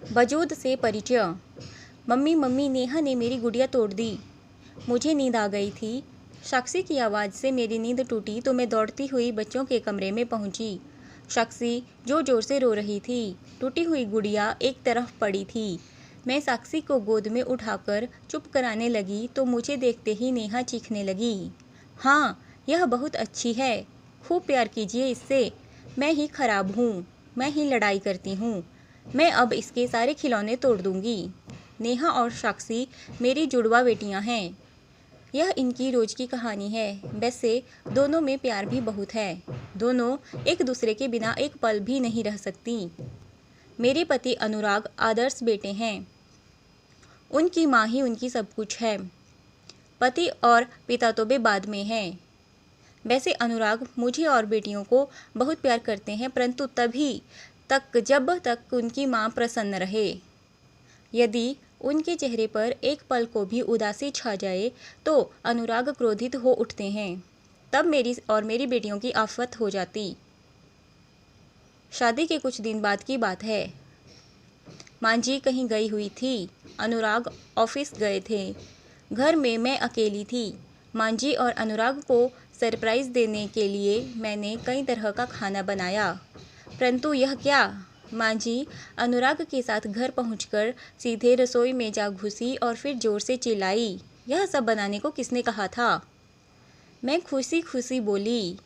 वजूद से परिचय। मम्मी मम्मी, नेहा ने मेरी गुड़िया तोड़ दी। मुझे नींद आ गई थी। साक्षी की आवाज़ से मेरी नींद टूटी तो मैं दौड़ती हुई बच्चों के कमरे में पहुंची। साक्षी जोर जोर से रो रही थी। टूटी हुई गुड़िया एक तरफ पड़ी थी। मैं साक्षी को गोद में उठाकर चुप कराने लगी तो मुझे देखते ही नेहा चीखने लगी, हाँ यह बहुत अच्छी है, खूब प्यार कीजिए इससे। मैं ही खराब हूँ, मैं ही लड़ाई करती हूँ, मैं अब इसके सारे खिलौने तोड़ दूँगी। नेहा और साक्षी मेरी जुड़वा बेटियाँ हैं। यह इनकी रोज की कहानी है। वैसे दोनों में प्यार भी बहुत है। दोनों एक दूसरे के बिना एक पल भी नहीं रह सकती। मेरे पति अनुराग आदर्श बेटे हैं। उनकी माँ ही उनकी सब कुछ है। पति और पिता तो वे बाद में हैं। वैसे अनुराग मुझे और बेटियों को बहुत प्यार करते हैं, परंतु तभी तक जब तक उनकी माँ प्रसन्न रहे। यदि उनके चेहरे पर एक पल को भी उदासी छा जाए तो अनुराग क्रोधित हो उठते हैं। तब मेरी और मेरी बेटियों की आफत हो जाती। शादी के कुछ दिन बाद की बात है। माँ जी कहीं गई हुई थी, अनुराग ऑफिस गए थे। घर में मैं अकेली थी। माँ जी और अनुराग को सरप्राइज़ देने के लिए मैंने कई तरह का खाना बनाया, परंतु यह क्या, माँ जी अनुराग के साथ घर पहुंचकर सीधे रसोई में जा घुसी और फिर जोर से चिल्लाई, यह सब बनाने को किसने कहा था। मैं खुशी खुशी बोली,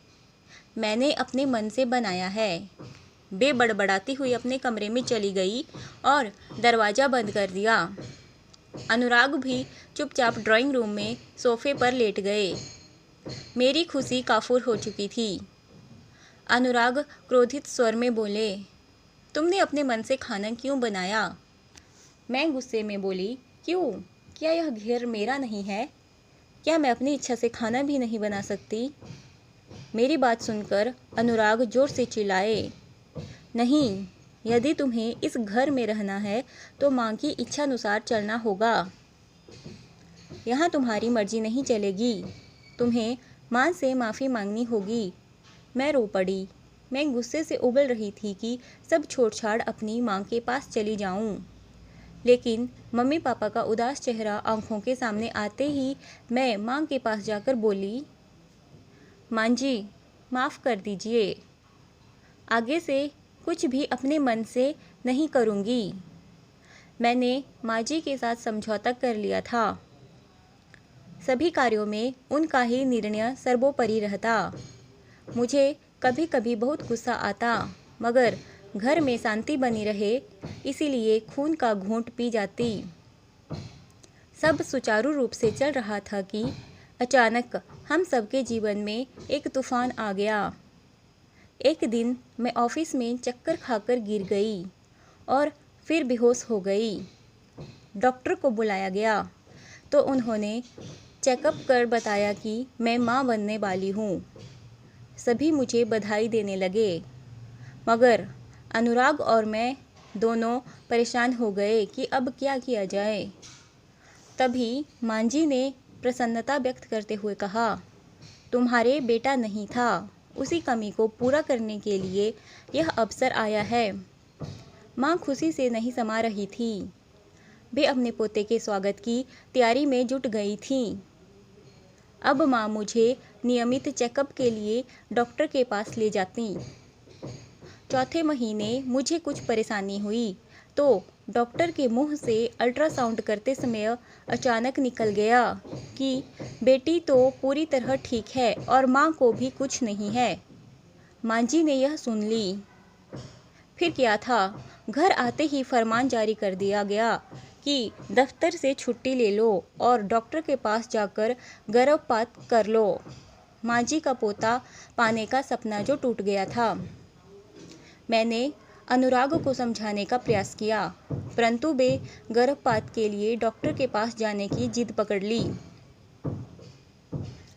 मैंने अपने मन से बनाया है। वे बड़बड़ाती हुई अपने कमरे में चली गई और दरवाज़ा बंद कर दिया। अनुराग भी चुपचाप ड्राइंग रूम में सोफे पर लेट गए। मेरी खुशी काफूर हो चुकी थी। अनुराग क्रोधित स्वर में बोले, तुमने अपने मन से खाना क्यों बनाया। मैं गुस्से में बोली, क्यों, क्या यह घर मेरा नहीं है? क्या मैं अपनी इच्छा से खाना भी नहीं बना सकती? मेरी बात सुनकर अनुराग जोर से चिल्लाए, नहीं, यदि तुम्हें इस घर में रहना है तो माँ की इच्छा अनुसार चलना होगा। यहाँ तुम्हारी मर्जी नहीं चलेगी। तुम्हें माँ से माफ़ी मांगनी होगी। मैं रो पड़ी। मैं गुस्से से उबल रही थी कि सब छोड़ छाड़ अपनी माँ के पास चली जाऊँ। लेकिन मम्मी पापा का उदास चेहरा आंखों के सामने आते ही मैं माँ के पास जाकर बोली, माँ जी माफ़ कर दीजिए, आगे से कुछ भी अपने मन से नहीं करूँगी। मैंने माँ जी के साथ समझौता कर लिया था। सभी कार्यों में उनका ही निर्णय सर्वोपरि रहता। मुझे कभी कभी बहुत गुस्सा आता, मगर घर में शांति बनी रहे इसीलिए खून का घूंट पी जाती। सब सुचारू रूप से चल रहा था कि अचानक हम सबके जीवन में एक तूफान आ गया। एक दिन मैं ऑफिस में चक्कर खाकर गिर गई और फिर बेहोश हो गई। डॉक्टर को बुलाया गया तो उन्होंने चेकअप कर बताया कि मैं माँ बनने वाली हूँ। सभी मुझे बधाई देने लगे, मगर अनुराग और मैं दोनों परेशान हो गए कि अब क्या किया जाए। तभी माँ जी ने प्रसन्नता व्यक्त करते हुए कहा, तुम्हारे बेटा नहीं था, उसी कमी को पूरा करने के लिए यह अवसर आया है। माँ खुशी से नहीं समा रही थी। वे अपने पोते के स्वागत की तैयारी में जुट गई थीं। अब माँ मुझे नियमित चेकअप के लिए डॉक्टर के पास ले जाती। चौथे महीने मुझे कुछ परेशानी हुई तो डॉक्टर के मुंह से अल्ट्रासाउंड करते समय अचानक निकल गया कि बेटी तो पूरी तरह ठीक है और माँ को भी कुछ नहीं है। माँ जी ने यह सुन ली। फिर क्या था, घर आते ही फरमान जारी कर दिया गया कि दफ्तर से छुट्टी ले लो और डॉक्टर के पास जाकर गर्भपात कर लो। माँ जी का पोता पाने का सपना जो टूट गया था। मैंने अनुराग को समझाने का प्रयास किया, परंतु वे गर्भपात के लिए डॉक्टर के पास जाने की जिद पकड़ ली।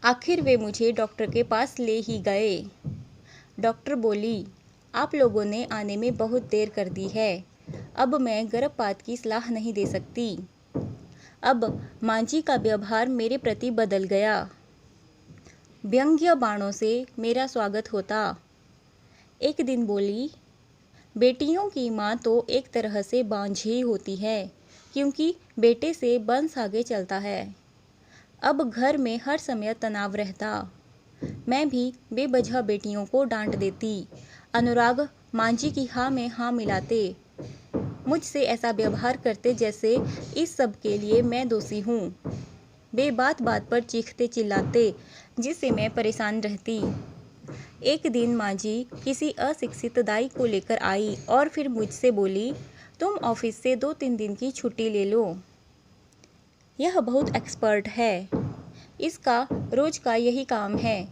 आखिर वे मुझे डॉक्टर के पास ले ही गए। डॉक्टर बोली, आप लोगों ने आने में बहुत देर कर दी है, अब मैं गर्भपात की सलाह नहीं दे सकती। अब माँ जी का व्यवहार मेरे प्रति बदल गया। व्यंग्य बाणों से मेरा स्वागत होता। एक दिन बोली, बेटियों की माँ तो एक तरह से बांझ ही होती है, क्योंकि बेटे से वंश आगे चलता है। अब घर में हर समय तनाव रहता। मैं भी बेवजह बेटियों को डांट देती। अनुराग मांझी की हाँ में हाँ मिलाते, मुझसे ऐसा व्यवहार करते जैसे इस सब के लिए मैं दोषी हूँ। वे बात बात पर चीखते चिल्लाते, जिससे मैं परेशान रहती। एक दिन माँ जी किसी अशिक्षित दाई को लेकर आई और फिर मुझसे बोली, तुम ऑफिस से 2-3 दिन की छुट्टी ले लो। यह बहुत एक्सपर्ट है, इसका रोज का यही काम है।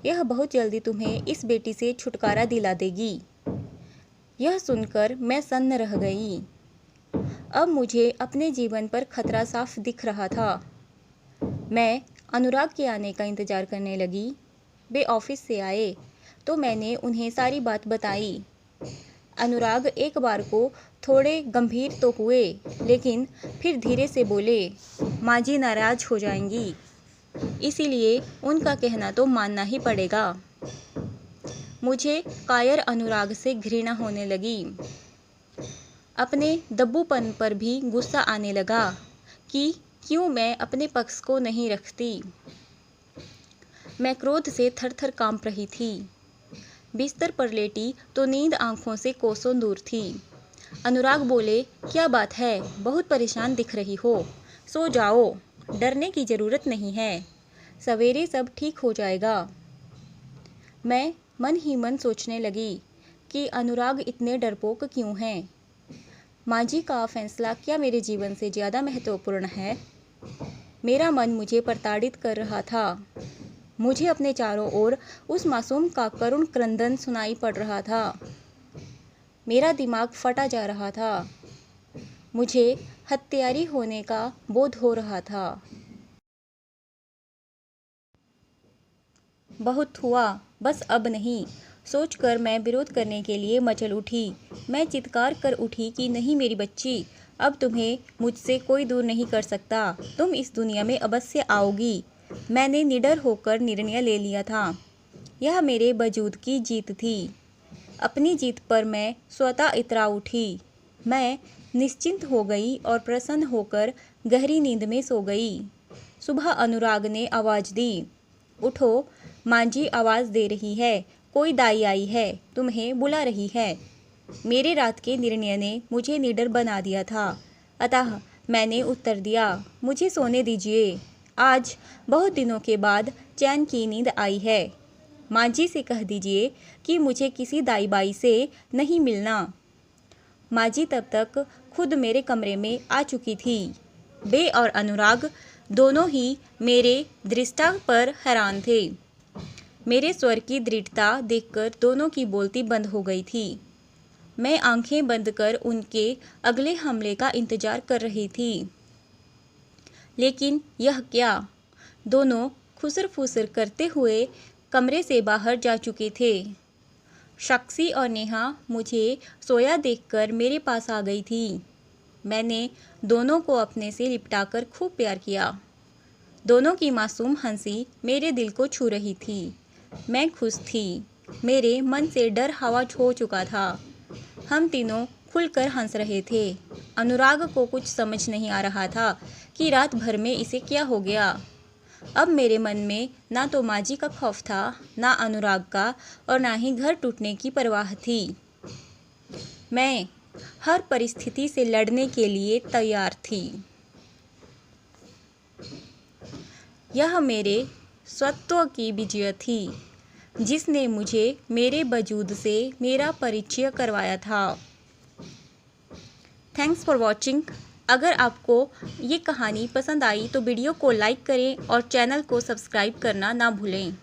यह बहुत जल्दी तुम्हें इस बेटी से छुटकारा दिला देगी। यह सुनकर मैं सन्न रह गई। अब मुझे अपने जीवन पर खतरा साफ दिख रहा था। मैं अनुराग के आने का इंतज़ार करने लगी। वे ऑफिस से आए तो मैंने उन्हें सारी बात बताई। अनुराग एक बार को थोड़े गंभीर तो हुए, लेकिन फिर धीरे से बोले, माँ जी नाराज हो जाएंगी, इसीलिए उनका कहना तो मानना ही पड़ेगा। मुझे कायर अनुराग से घृणा होने लगी। अपने दब्बूपन पर भी गुस्सा आने लगा कि क्यों मैं अपने पक्ष को नहीं रखती। मैं क्रोध से थर-थर कांप रही थी। बिस्तर पर लेटी तो नींद आंखों से कोसों दूर थी। अनुराग बोले, क्या बात है, बहुत परेशान दिख रही हो, सो जाओ, डरने की ज़रूरत नहीं है, सवेरे सब ठीक हो जाएगा। मैं मन ही मन सोचने लगी कि अनुराग इतने डरपोक क्यों हैं। माँ जी का फैसला क्या मेरे जीवन से ज़्यादा महत्वपूर्ण है? मेरा मन मुझे प्रताड़ित कर रहा था। मुझे अपने चारों ओर उस मासूम का करुण क्रंदन सुनाई पड़ रहा था। मेरा दिमाग फटा जा रहा था। मुझे हत्यारी होने का बोध हो रहा था। बहुत हुआ, बस अब नहीं, सोचकर मैं विरोध करने के लिए मचल उठी। मैं चित्कार कर उठी कि नहीं मेरी बच्ची, अब तुम्हें मुझसे कोई दूर नहीं कर सकता। तुम इस दुनिया में अवश्य आओगी। मैंने निडर होकर निर्णय ले लिया था। यह मेरे वजूद की जीत थी। अपनी जीत पर मैं स्वतः इतरा उठी। मैं निश्चिंत हो गई और प्रसन्न होकर गहरी नींद में सो गई। सुबह अनुराग ने आवाज़ दी, उठो, माँ जी आवाज़ दे रही है, कोई दाई आई है, तुम्हें बुला रही है। मेरे रात के निर्णय ने मुझे निडर बना दिया था, अतः मैंने उत्तर दिया, मुझे सोने दीजिए। आज बहुत दिनों के बाद चैन की नींद आई है। माँ जी से कह दीजिए कि मुझे किसी दाई बाई से नहीं मिलना। माँ जी तब तक खुद मेरे कमरे में आ चुकी थी। वे और अनुराग दोनों ही मेरे दृष्टा पर हैरान थे। मेरे स्वर की दृढ़ता देखकर दोनों की बोलती बंद हो गई थी। मैं आंखें बंद कर उनके अगले हमले का इंतजार कर रही थी। लेकिन यह क्या, दोनों खुसर फुसर करते हुए कमरे से बाहर जा चुके थे। साक्षी और नेहा मुझे सोया देखकर मेरे पास आ गई थी। मैंने दोनों को अपने से लिपटाकर खूब प्यार किया। दोनों की मासूम हंसी मेरे दिल को छू रही थी। मैं खुश थी। मेरे मन से डर हवा हो चुका था। हम तीनों खुलकर हंस रहे थे। अनुराग को कुछ समझ नहीं आ रहा था कि रात भर में इसे क्या हो गया। अब मेरे मन में ना तो माँ जी का खौफ था, ना अनुराग का, और ना ही घर टूटने की परवाह थी। मैं हर परिस्थिति से लड़ने के लिए तैयार थी। यह मेरे स्वत्व की विजय थी, जिसने मुझे मेरे वजूद से मेरा परिचय करवाया था। Thanks for watching. अगर आपको ये कहानी पसंद आई तो वीडियो को लाइक करें और चैनल को सब्सक्राइब करना ना भूलें।